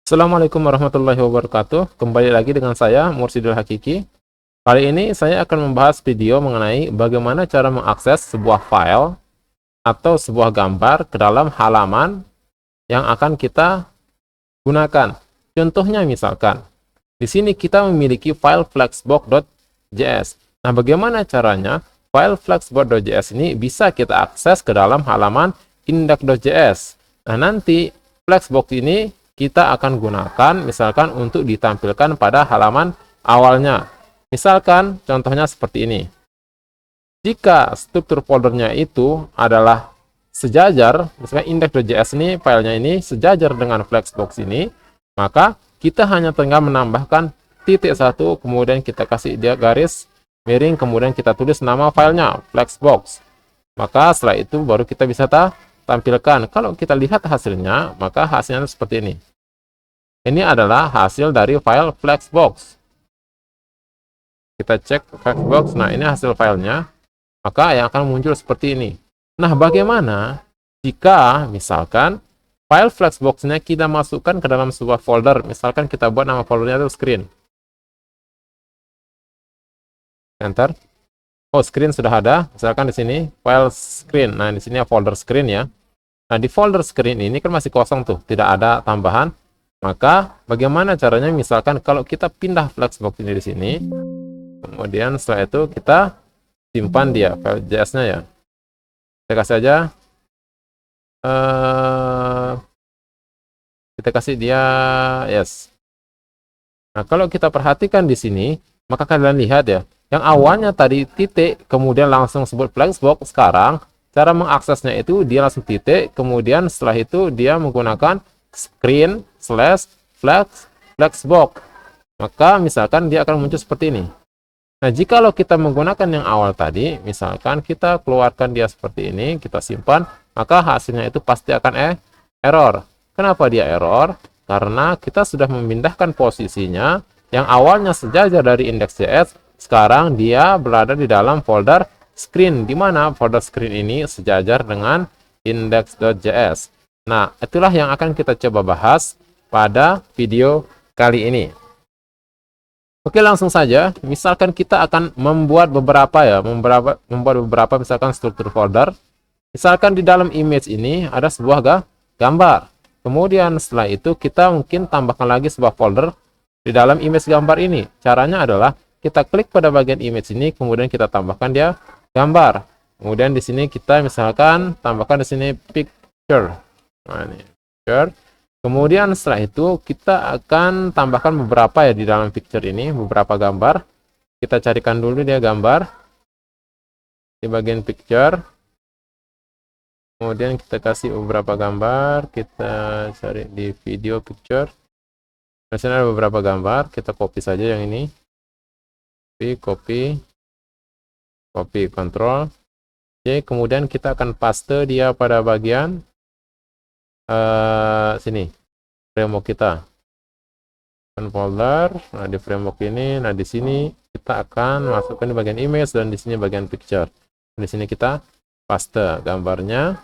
Assalamualaikum warahmatullahi wabarakatuh. Kembali lagi dengan saya, Mursidul Hakiki. Kali ini saya akan membahas video mengenai bagaimana cara mengakses sebuah file atau sebuah gambar ke dalam halaman yang akan kita gunakan. Contohnya misalkan, di sini kita memiliki file flexbox.js. Nah, bagaimana caranya file flexbox.js ini bisa kita akses ke dalam halaman index.js. Nah, nanti flexbox ini kita akan gunakan misalkan untuk ditampilkan pada halaman awalnya. Misalkan contohnya seperti ini. Jika struktur foldernya itu adalah sejajar, misalkan index.js ini filenya ini sejajar dengan flexbox ini, maka kita hanya tinggal menambahkan titik satu, kemudian kita kasih dia garis miring, kemudian kita tulis nama filenya flexbox. Maka setelah itu baru kita bisa tampilkan. Kalau kita lihat hasilnya, maka hasilnya seperti ini. Ini adalah hasil dari file flexbox. Kita cek flexbox. Nah, ini hasil filenya. Maka yang akan muncul seperti ini. Nah, bagaimana jika misalkan file flexbox-nya kita masukkan ke dalam sebuah folder? Misalkan kita buat nama foldernya itu screen. Enter. Oh, screen sudah ada. Misalkan di sini file screen. Nah, di sini folder screen ya. Nah, di folder screen ini kan masih kosong tuh, tidak ada tambahan. Maka bagaimana caranya? Misalkan kalau kita pindah flexbox ini di sini, kemudian setelah itu kita simpan dia file JS-nya ya. Kita kasih aja, kita kasih dia yes. Nah, kalau kita perhatikan di sini, maka kalian lihat ya, yang awalnya tadi titik, kemudian langsung sebut flexbox, sekarang cara mengaksesnya itu dia langsung titik, kemudian setelah itu dia menggunakan screen flexbox. Maka misalkan dia akan muncul seperti ini. Nah, jikalau kita menggunakan yang awal tadi, misalkan kita keluarkan dia seperti ini, kita simpan, maka hasilnya itu pasti akan error. Kenapa dia error? Karena kita sudah memindahkan posisinya yang awalnya sejajar dari index.js, sekarang dia berada di dalam folder screen, di mana folder screen ini sejajar dengan index.js. Nah, itulah yang akan kita coba bahas pada video kali ini. Oke, langsung saja. Misalkan kita akan membuat beberapa misalkan struktur folder. Misalkan di dalam image ini ada sebuah gambar. Kemudian setelah itu kita mungkin tambahkan lagi sebuah folder di dalam image gambar ini. Caranya adalah kita klik pada bagian image ini, kemudian kita tambahkan dia gambar. Kemudian di sini kita misalkan tambahkan di sini picture. Nah, ini picture. Kemudian setelah itu kita akan tambahkan beberapa ya di dalam picture ini, beberapa gambar. Kita carikan dulu dia gambar di bagian picture. Kemudian kita kasih beberapa gambar, kita cari di video picture. Di sini ada beberapa gambar, kita copy saja yang ini. Copy, Ctrl. Oke, kemudian kita akan paste dia pada bagian sini framework kita, folder. Nah, di framework ini, nah di sini kita akan masukkan di bagian image dan di sini bagian picture. Di sini kita paste gambarnya.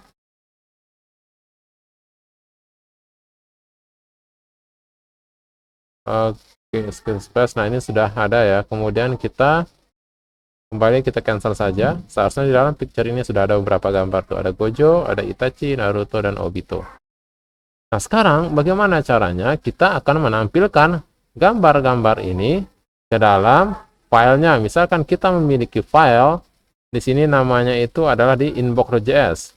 Oke, screen space. Nah, ini sudah ada ya. Kemudian kita kembali, kita cancel saja. Seharusnya di dalam picture ini sudah ada beberapa gambar tuh. Ada Gojo, ada Itachi, Naruto, dan Obito. Nah, sekarang bagaimana caranya kita akan menampilkan gambar-gambar ini ke dalam filenya. Misalkan kita memiliki file, di sini namanya itu adalah di inbox.js.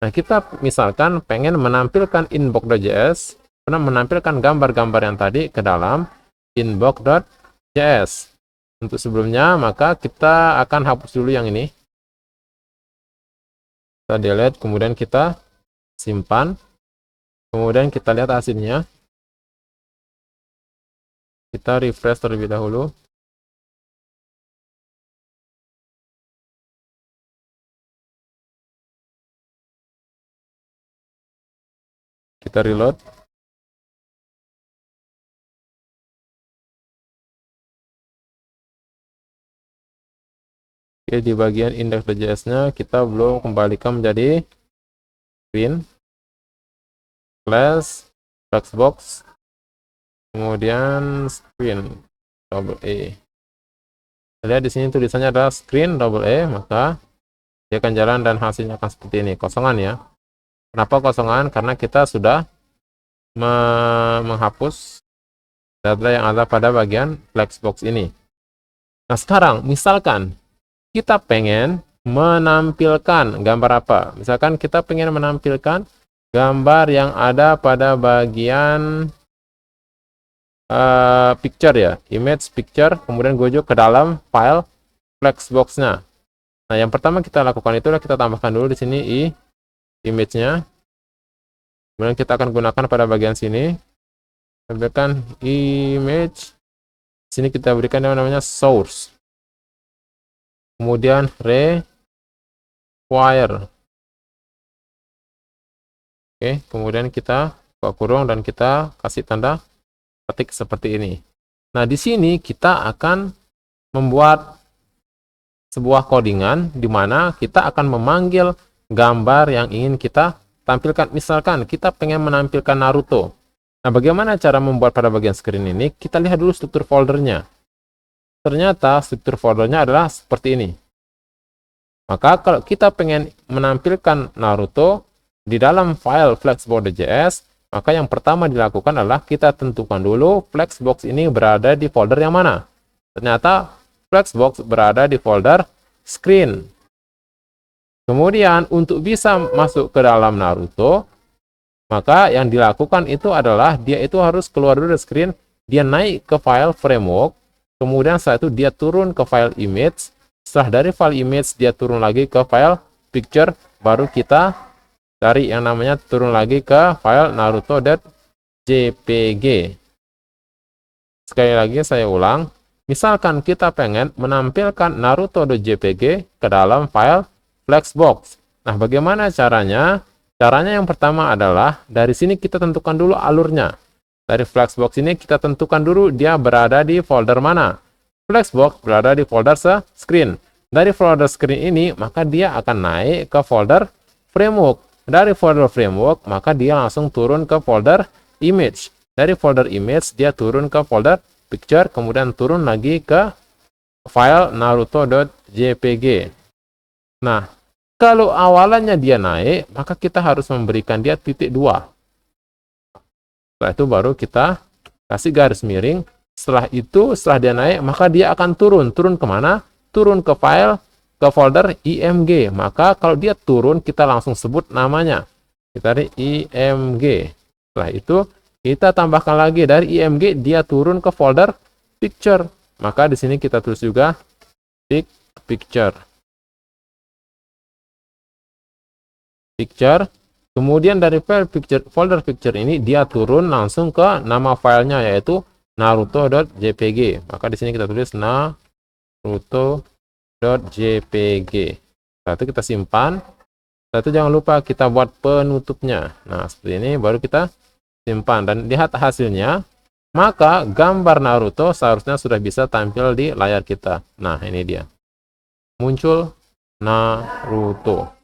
Nah, kita misalkan pengen menampilkan inbox.js, menampilkan gambar-gambar yang tadi ke dalam inbox.js. Untuk sebelumnya, maka kita akan hapus dulu yang ini. Kita delete, kemudian kita simpan. Kemudian kita lihat hasilnya. Kita refresh terlebih dahulu. Kita reload. Oke, di bagian index.js-nya kita belum kembalikan menjadi screen flexbox. kemudian screen double E. Lihat di sini tulisannya adalah screen double E, maka dia akan jalan dan hasilnya akan seperti ini, kosongan ya. Kenapa kosongan? Karena kita sudah menghapus data yang ada pada bagian flexbox ini. Nah, sekarang misalkan kita pengen menampilkan gambar apa? Misalkan kita pengen menampilkan gambar yang ada pada bagian picture ya, image picture, kemudian gojo ke dalam file flexbox-nya. Nah, yang pertama kita lakukan itulah kita tambahkan dulu di sini image-nya. Kemudian kita akan gunakan pada bagian sini. Tambahkan image. Sini kita berikan yang namanya source. Kemudian require. Oke, kemudian kita buka kurung dan kita kasih tanda ketik seperti ini. Nah, di sini kita akan membuat sebuah codingan di mana kita akan memanggil gambar yang ingin kita tampilkan. Misalkan kita pengen menampilkan Naruto. Nah, bagaimana cara membuat pada bagian screen ini? Kita lihat dulu struktur foldernya. Ternyata struktur foldernya adalah seperti ini. Maka kalau kita pengen menampilkan Naruto di dalam file flexbox.js, maka yang pertama dilakukan adalah kita tentukan dulu flexbox ini berada di folder yang mana. Ternyata flexbox berada di folder screen. Kemudian untuk bisa masuk ke dalam Naruto, maka yang dilakukan itu adalah dia itu harus keluar dari screen, dia naik ke file framework, kemudian setelah itu dia turun ke file image, setelah dari file image dia turun lagi ke file picture, baru kita dari yang namanya turun lagi ke file naruto.jpg. Sekali lagi saya ulang, misalkan kita pengen menampilkan naruto.jpg ke dalam file flexbox. Nah, bagaimana caranya? Caranya yang pertama adalah dari sini kita tentukan dulu alurnya. Dari flexbox ini kita tentukan dulu dia berada di folder mana. Flexbox berada di folder screen. Dari folder screen ini maka dia akan naik ke folder framework. Dari folder framework maka dia langsung turun ke folder image. Dari folder image dia turun ke folder picture, kemudian turun lagi ke file naruto.jpg. Nah, kalau awalannya dia naik, maka kita harus memberikan dia titik 2. Setelah itu baru kita kasih garis miring. Setelah itu, setelah dia naik, maka dia akan turun. Turun kemana? Turun ke file, ke folder img. Maka kalau dia turun, kita langsung sebut namanya. Kita cari img. Setelah itu, kita tambahkan lagi dari img, dia turun ke folder picture. Maka di sini kita tulis juga picture. Kemudian dari file folder picture ini dia turun langsung ke nama filenya yaitu naruto.jpg. Maka di sini kita tulis naruto.jpg. Setelah itu kita simpan. Setelah itu jangan lupa kita buat penutupnya. Nah, seperti ini baru kita simpan dan lihat hasilnya. Maka gambar Naruto seharusnya sudah bisa tampil di layar kita. Nah, ini dia. Muncul Naruto.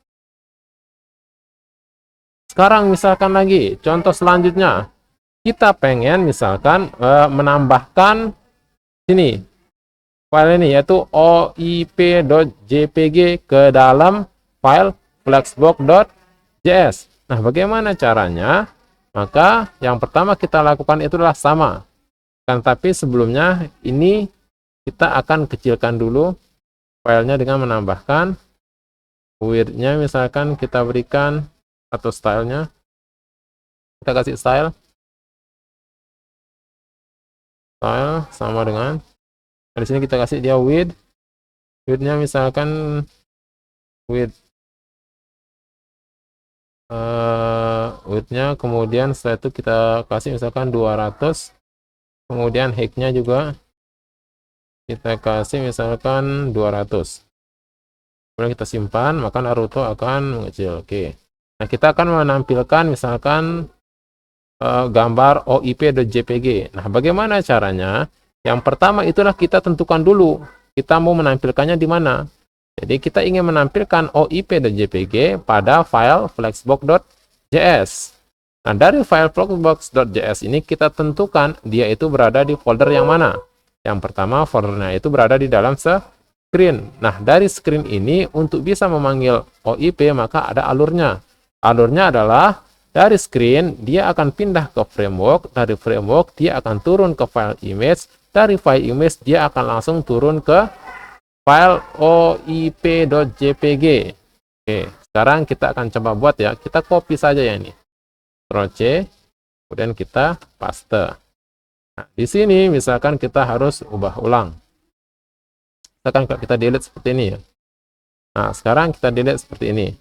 Sekarang misalkan lagi, contoh selanjutnya, kita pengen misalkan menambahkan sini, file ini yaitu oip.jpg ke dalam file flexbox.js. Nah, bagaimana caranya? Maka yang pertama kita lakukan itu adalah sama. Kan, tapi sebelumnya ini kita akan kecilkan dulu filenya dengan menambahkan width-nya, misalkan kita berikan atau stylenya, kita kasih style sama dengan di sini kita kasih dia width-nya misalkan width-nya, kemudian setelah itu kita kasih misalkan 200, kemudian height-nya juga kita kasih misalkan 200, kemudian kita simpan, maka Naruto akan mengecil. Oke. Nah, kita akan menampilkan misalkan gambar oip.jpg. Nah, bagaimana caranya? Yang pertama itulah kita tentukan dulu kita mau menampilkannya di mana. Jadi kita ingin menampilkan oip.jpg pada file flexbox.js. Nah, dari file flexbox.js ini kita tentukan dia itu berada di folder yang mana. Yang pertama, foldernya itu berada di dalam screen. Nah, dari screen ini untuk bisa memanggil OIP maka ada alurnya. Alurnya adalah dari screen dia akan pindah ke framework, dari framework dia akan turun ke file image, dari file image dia akan langsung turun ke file oip.jpg. Oke, sekarang kita akan coba buat ya. Kita copy saja ya ini. Ctrl C, kemudian kita paste. Nah, di sini misalkan kita harus ubah ulang. Misalkan kita delete seperti ini ya. Nah, sekarang kita delete seperti ini.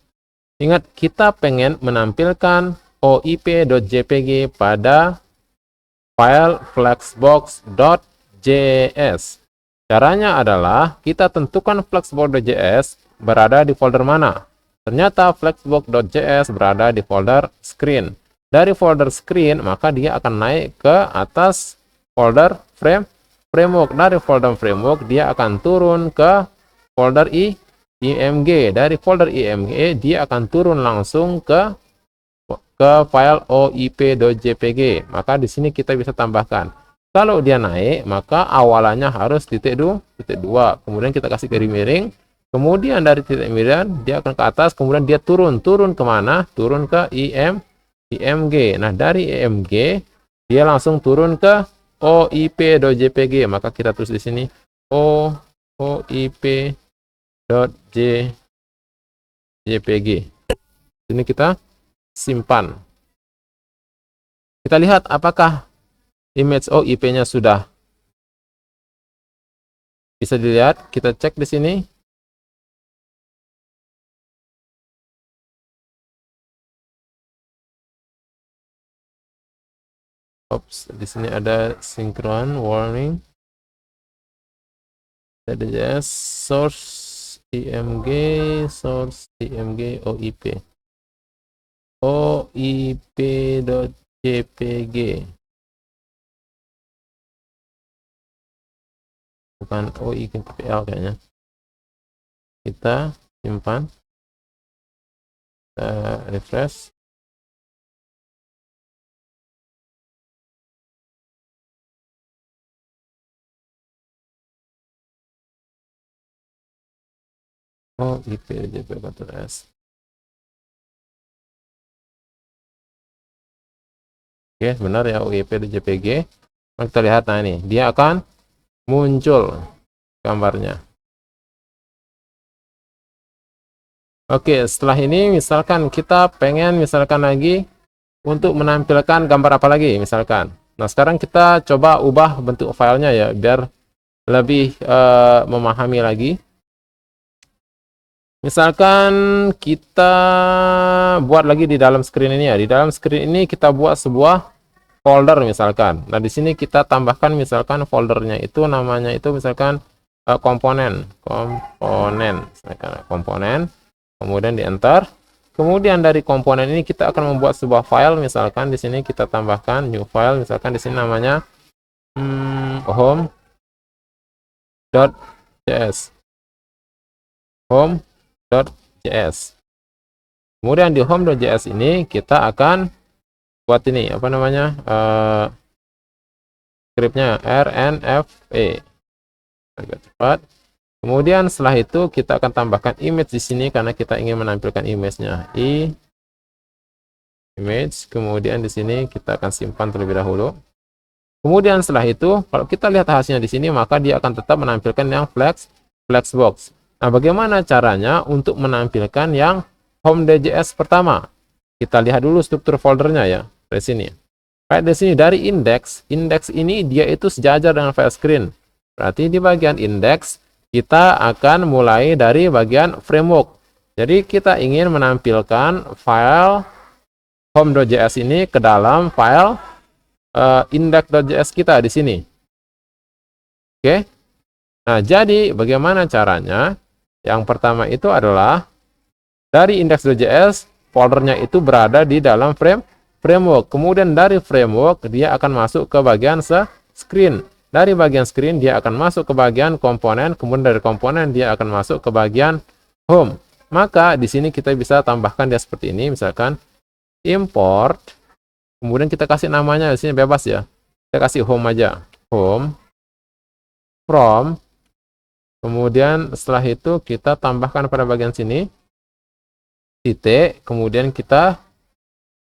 Ingat, kita pengen menampilkan oip.jpg pada file flexbox.js. Caranya adalah kita tentukan flexbox.js berada di folder mana. Ternyata flexbox.js berada di folder screen. Dari folder screen, maka dia akan naik ke atas folder framework. Dari folder framework, dia akan turun ke folder img. Dari folder img, dia akan turun langsung ke file oip.jpg. Maka di sini kita bisa tambahkan. Kalau dia naik, maka awalannya harus titik 2. Kemudian kita kasih garis miring. Kemudian dari titik miring, dia akan ke atas. Kemudian dia turun. Turun kemana? Turun ke img. Nah, dari img, dia langsung turun ke oip.jpg. Maka kita tulis di sini oip.jpg. Ini kita simpan. Kita lihat apakah image OIP-nya sudah bisa dilihat. Kita cek di sini. Oops, di sini ada synchron warning. Ada source img OIP. oip.jpg. Bukan OIPL kayaknya. Kita simpan. Kita refresh. OIP.jpg.s. Oke, benar ya, OIP.jpg. Mari kita lihat, nah ini dia akan muncul gambarnya. Oke, setelah ini misalkan kita pengen misalkan lagi untuk menampilkan gambar apa lagi misalkan. Nah, sekarang kita coba ubah bentuk filenya ya biar lebih memahami lagi. Misalkan kita buat lagi di dalam screen ini ya. Di dalam screen ini kita buat sebuah folder misalkan. Nah, di sini kita tambahkan misalkan foldernya itu namanya itu misalkan komponen. Komponen. Kemudian di enter. Kemudian dari komponen ini kita akan membuat sebuah file misalkan di sini kita tambahkan new file misalkan di sini namanya home.js. home.js. Kemudian di home.js ini kita akan buat ini apa namanya scriptnya rnfa agak cepat. Kemudian setelah itu kita akan tambahkan image di sini karena kita ingin menampilkan image-nya image. Kemudian di sini kita akan simpan terlebih dahulu. Kemudian setelah itu kalau kita lihat hasilnya di sini maka dia akan tetap menampilkan yang flexbox. Nah, bagaimana caranya untuk menampilkan yang home.js pertama? Kita lihat dulu struktur foldernya ya. Dari sini. Kayak di sini dari index ini dia itu sejajar dengan file screen. Berarti di bagian index kita akan mulai dari bagian framework. Jadi kita ingin menampilkan file home.js ini ke dalam file index.js kita di sini. Oke. Nah, jadi bagaimana caranya? Yang pertama itu adalah dari index.js foldernya itu berada di dalam framework. Kemudian dari framework dia akan masuk ke bagian screen. Dari bagian screen dia akan masuk ke bagian komponen. Kemudian dari komponen dia akan masuk ke bagian home. Maka di sini kita bisa tambahkan dia seperti ini, misalkan import Kemudian kita kasih namanya di sini bebas ya. Kita kasih home aja. Home, from. Kemudian setelah itu kita tambahkan pada bagian sini titik, kemudian kita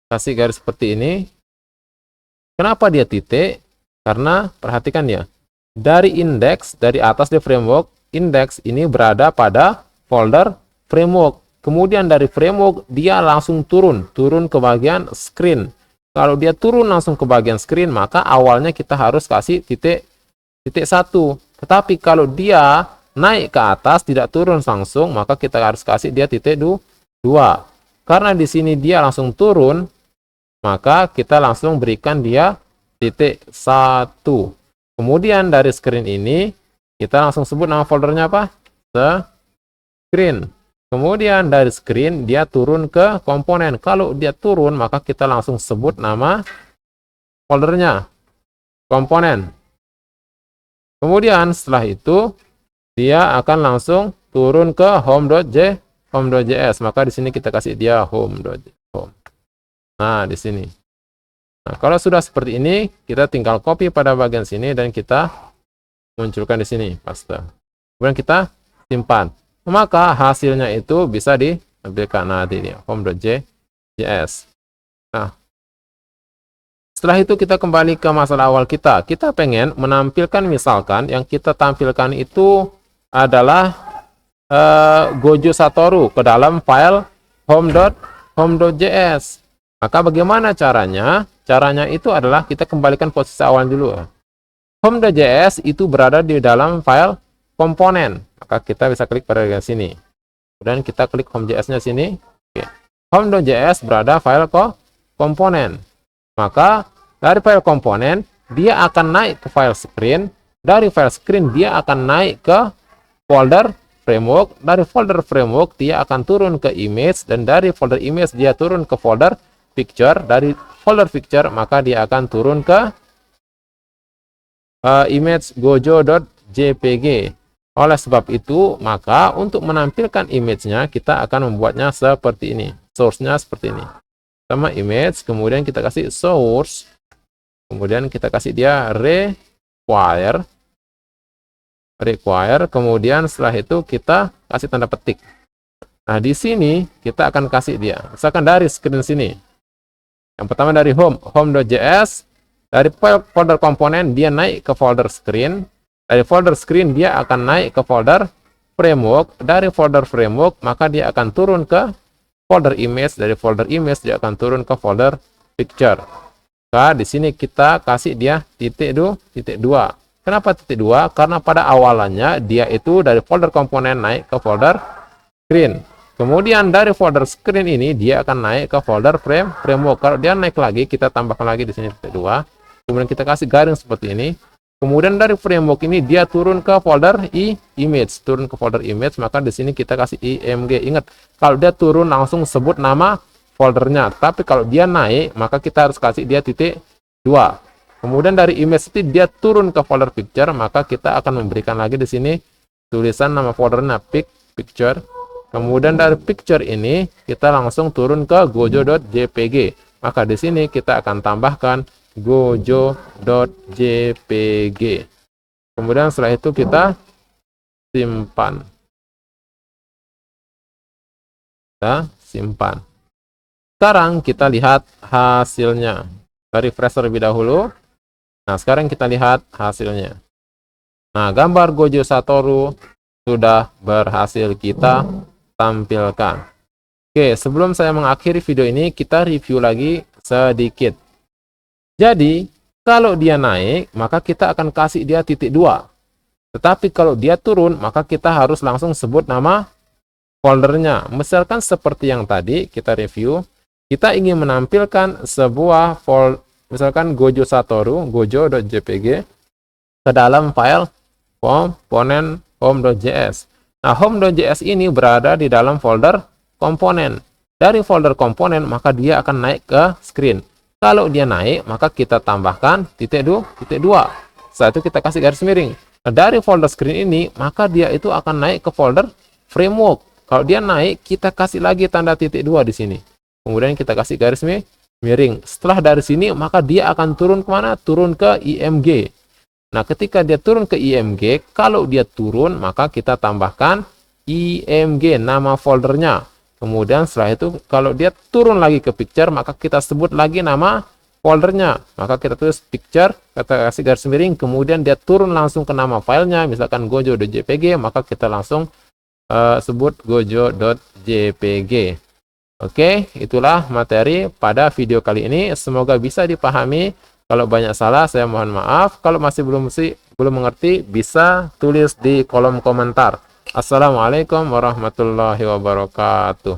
kasih garis seperti ini. Kenapa dia titik? Karena perhatikan ya, dari indeks, dari atas di framework, indeks ini berada pada folder framework. Kemudian dari framework dia langsung turun ke bagian screen. Kalau dia turun langsung ke bagian screen, maka awalnya kita harus kasih titik 1. Tetapi kalau dia naik ke atas tidak turun langsung, maka kita harus kasih dia titik 2. Karena di sini dia langsung turun, maka kita langsung berikan dia titik 1. Kemudian dari screen ini kita langsung sebut nama foldernya apa? Screen. Kemudian dari screen dia turun ke komponen. Kalau dia turun maka kita langsung sebut nama foldernya, komponen. Kemudian setelah itu dia akan langsung turun ke home.js. Maka di sini kita kasih dia home. Nah, di sini. Nah, kalau sudah seperti ini, kita tinggal copy pada bagian sini dan kita munculkan di sini, paste. Kemudian kita simpan. Maka hasilnya itu bisa ditampilkan nanti di home.js. Nah, setelah itu kita kembali ke masalah awal kita. Kita pengen menampilkan, misalkan yang kita tampilkan itu adalah Gojo Satoru ke dalam file home.js. Maka bagaimana caranya? Caranya itu adalah kita kembalikan posisi awal dulu. Home.js itu berada di dalam file komponen. Maka kita bisa klik pada bagian sini. Kemudian kita klik home.js-nya sini. Oke. Home.js berada file komponen. Maka dari file komponen dia akan naik ke file screen. Dari file screen dia akan naik ke folder framework. Dari folder framework dia akan turun ke image, dan dari folder image dia turun ke folder picture. Dari folder picture maka dia akan turun ke image gojo.jpg. Oleh sebab itu, maka untuk menampilkan image-nya kita akan membuatnya seperti ini. Source-nya seperti ini. Sama image, kemudian kita kasih source. Kemudian kita kasih dia require. Kemudian setelah itu kita kasih tanda petik. Nah, di sini kita akan kasih dia. Misalkan dari screen sini. Yang pertama dari home.js. Dari folder komponen dia naik ke folder screen. Dari folder screen dia akan naik ke folder framework. Dari folder framework maka dia akan turun ke folder image. Dari folder image dia akan turun ke folder picture. Nah, di sini kita kasih dia titik 2. Kenapa titik 2? Karena pada awalannya dia itu dari folder komponen naik ke folder screen. Kemudian dari folder screen ini dia akan naik ke folder framework. Kalau dia naik lagi, kita tambahkan lagi di sini titik 2. Kemudian kita kasih garing seperti ini. Kemudian dari framework ini dia turun ke folder image, maka di sini kita kasih img. Ingat, kalau dia turun langsung sebut nama foldernya. Tapi kalau dia naik, maka kita harus kasih dia titik 2. Kemudian dari image itu dia turun ke folder picture, maka kita akan memberikan lagi di sini tulisan nama foldernya picture. Kemudian dari picture ini kita langsung turun ke gojo.jpg. Maka di sini kita akan tambahkan gojo.jpg. Kemudian setelah itu kita simpan. Sekarang kita lihat hasilnya. Kita refresh terlebih dahulu. Nah, sekarang kita lihat hasilnya. Nah, gambar Gojo Satoru sudah berhasil kita tampilkan. Oke, sebelum saya mengakhiri video ini, kita review lagi sedikit. Jadi, kalau dia naik, maka kita akan kasih dia titik 2. Tetapi kalau dia turun, maka kita harus langsung sebut nama foldernya. Misalkan seperti yang tadi, kita review. Kita ingin menampilkan sebuah folder, misalkan Gojo Satoru, gojo.jpg, ke dalam file komponen home.js. Nah, home.js ini berada di dalam folder komponen. Dari folder komponen, maka dia akan naik ke screen. Kalau dia naik, maka kita tambahkan titik 2. Setelah itu kita kasih garis miring. Nah, dari folder screen ini, maka dia itu akan naik ke folder framework. Kalau dia naik, kita kasih lagi tanda titik 2 di sini. Kemudian kita kasih garis miring. Setelah dari sini, maka dia akan turun kemana? Turun ke IMG. Nah, ketika dia turun ke IMG, kalau dia turun, maka kita tambahkan IMG, nama foldernya. Kemudian setelah itu, kalau dia turun lagi ke picture, maka kita sebut lagi nama foldernya. Maka kita tulis picture, kita kasih garis miring, kemudian dia turun langsung ke nama filenya, misalkan gojo.jpg, maka kita langsung sebut gojo.jpg. Oke, itulah materi pada video kali ini. Semoga bisa dipahami. Kalau banyak salah, saya mohon maaf. Kalau masih belum mengerti, bisa tulis di kolom komentar. Assalamualaikum warahmatullahi wabarakatuh.